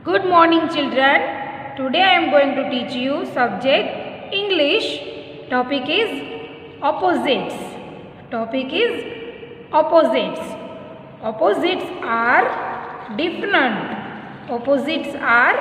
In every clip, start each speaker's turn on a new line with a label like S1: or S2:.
S1: Good morning children. Today I am going to teach you subject English. Topic is opposites. Topic is opposites. Opposites are different. Opposites are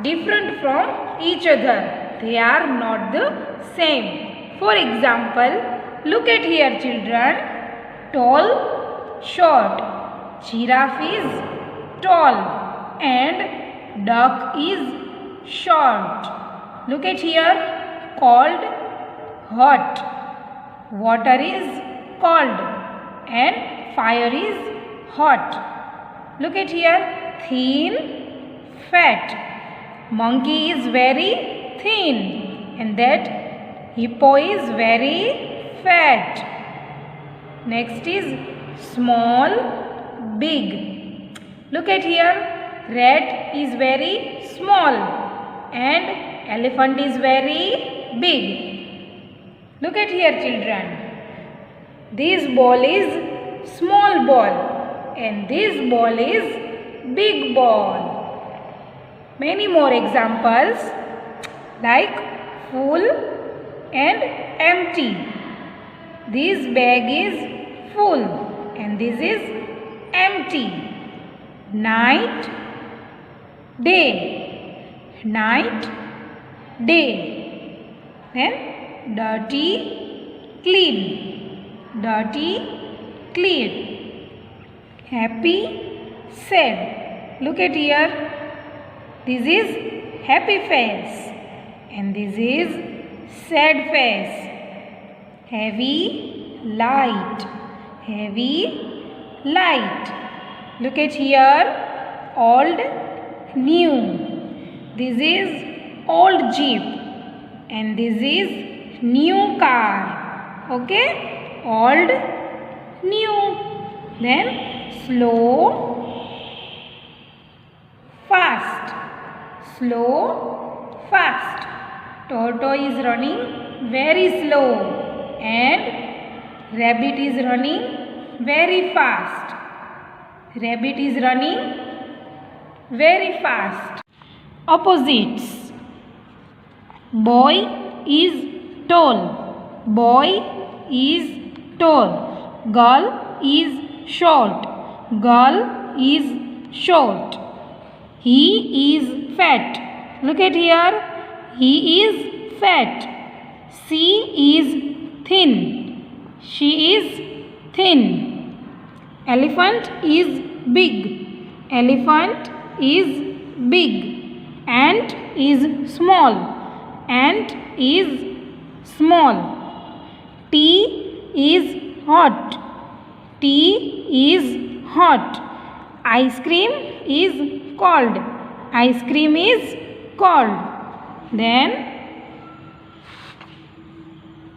S1: different from each other. They are not the same. For example, look at here children. Tall, short. Giraffe is tall and duck is short. Look at here. Cold, hot. Water is cold and fire is hot. Look at here. Thin, fat. Monkey is very thin and that hippo is very fat. Next is small, big. Look at here. Rat is very small and elephant is very big. Look at here children. This ball is small ball and this ball is big ball. Many more examples like full and empty. This bag is full and this is empty. Night, day. Night, day. Then dirty, clean. Dirty, clean. Happy, sad. Look at here. This is happy face and this is sad face. Heavy, light. Heavy, light. Look at here. Old, new. This is old jeep and this is new car. Okay? Old, new. Then slow, fast. Slow, fast. Tortoise is running very slow and rabbit is running very fast. Rabbit is running very fast. Opposites. Boy is tall. Boy is tall. Girl is short. Girl is short. He is fat. Look at here. He is fat. She is thin. She is thin. Elephant is big. Elephant is big. Ant is small. Ant is small. Tea is hot. Tea is hot. Ice cream is cold. Ice cream is cold. Then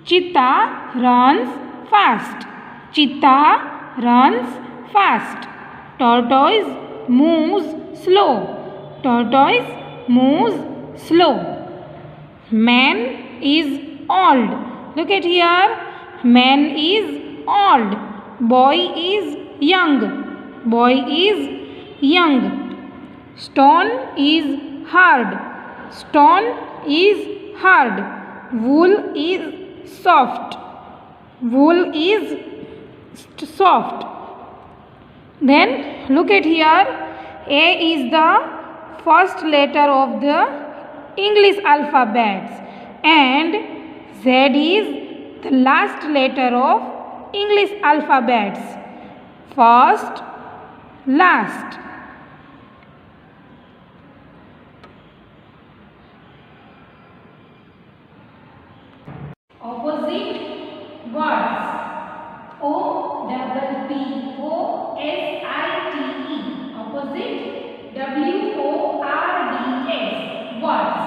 S1: cheetah runs fast. Cheetah runs fast. Tortoise moves slow. Tortoise moves slow. Man is old. Look at here. Man is old. Boy is young. Boy is young. Stone is hard. Stone is hard. Wool is soft. Wool is soft. Then look at here. A is the first letter of the English alphabet and Z is the last letter of English alphabets. First, last. Opposite words. O-P-P-O-S-I-T-E. Opposite. W-O-R-D-S. Words.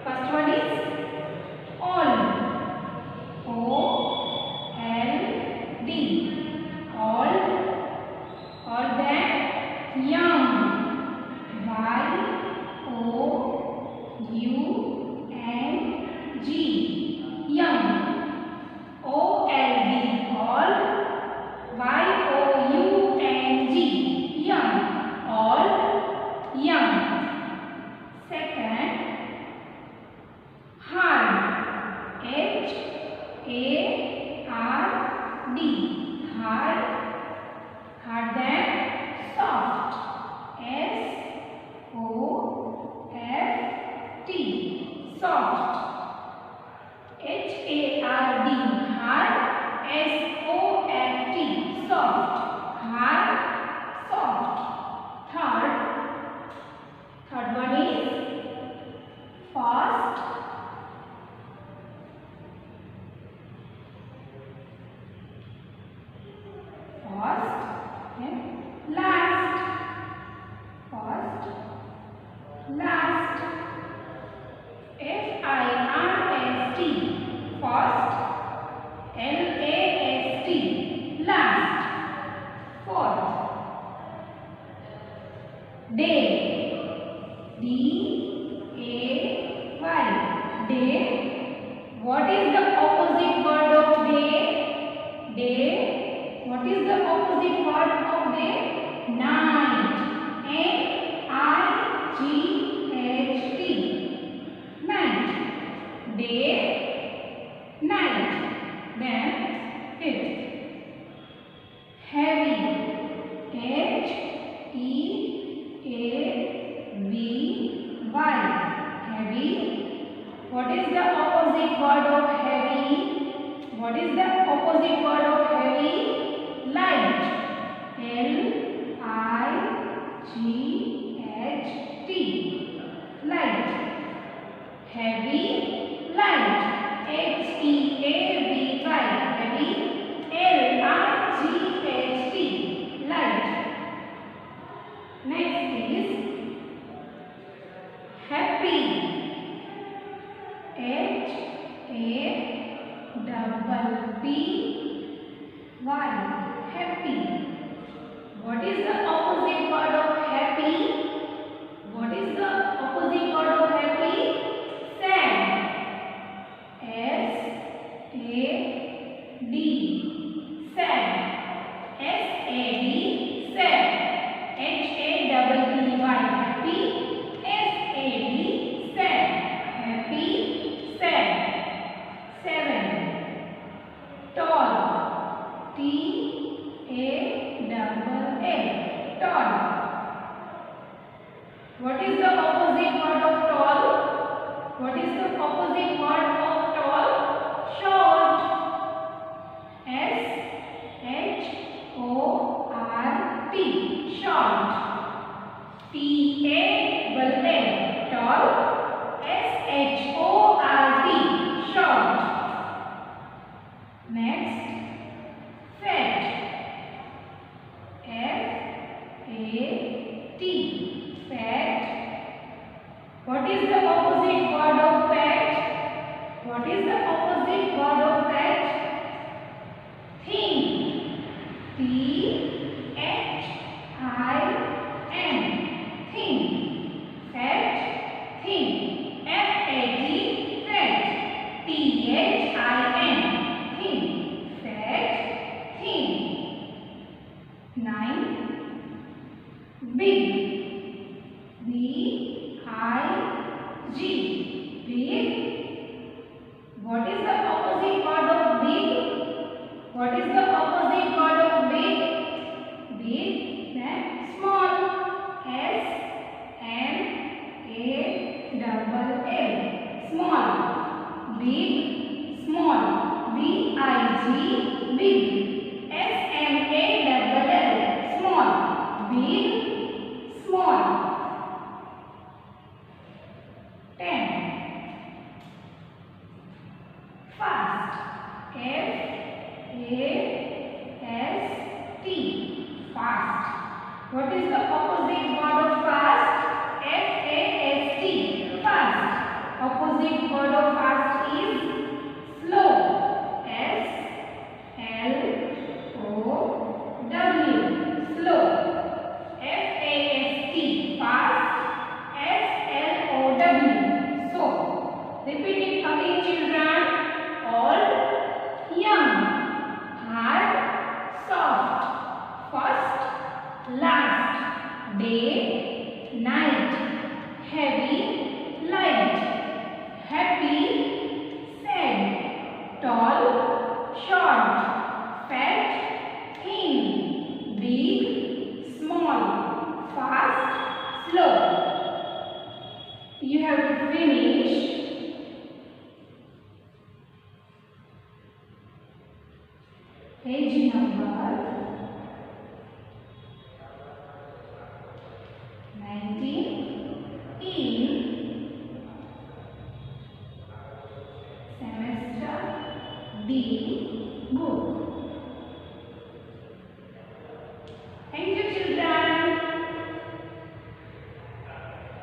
S1: First one is old. O-L-D. Old. Or then young. Y-O-U-N-G. Young. O-L-D. Old. Y-O-U-N-G. Young. Day. D-A-Y. Day. What is the opposite word of day? Day. What is the opposite word of day? Night. N-I-G-H-T. Night. Day. Night. Then fifth. Heavy. H-E-A-V-Y. Heavy. What is the opposite word of heavy? What is the opposite word of heavy? Light. L-I-G-H-T. Light. Heavy. Light. H-E-A-V-Y. Heavy. L-I-G-H-T. Light. Next is happy. H-A-P-P-Y. Happy. What is the opposite word of happy? What is the opposite word of happy? Sad. S-A-D. Sad. S-A-D. Sad. H-A-P-P-Y. Happy. S-A-D. Sad. Happy. Sad. 7. Tall. T-A-L-L. Tall. What is the opposite word of tall? What is the opposite word of tall? Short. S-H-O-R-T. Short. T-A-L-L. Tall. S-H-O-R-T. Short. Next. Fat. F-A-T. Fat. What is the opposite word of fat? What is the opposite word of fat? Thin. T-H-I-N. Thin. Fat. Thin. F-A-T. Fat. T-H-I-N. Thin. Fat. Thin. 9. Big. B-I-G. Big. What is the opposite word of big? What is the opposite word of big? Big. Then small. S-M-A-L-L. Small. Big. Small. B-I-G. Big. S-M-A-L-L. Small. Big. Small. 10. Fast. F-A-S-T. Fast. What is the opposite word of fast? F-A-S-T. Fast. Opposite word of fast is slow. S-L-O-W. Slow. F-A-S-T. Fast. S-L-O-W. So, repeat it again, children. Old, young, hard, soft, first, last, day, night, heavy, light, happy, sad, tall, short, fat, thin, big, small, fast, slow. You have to finish. Page number 19 in semester D book.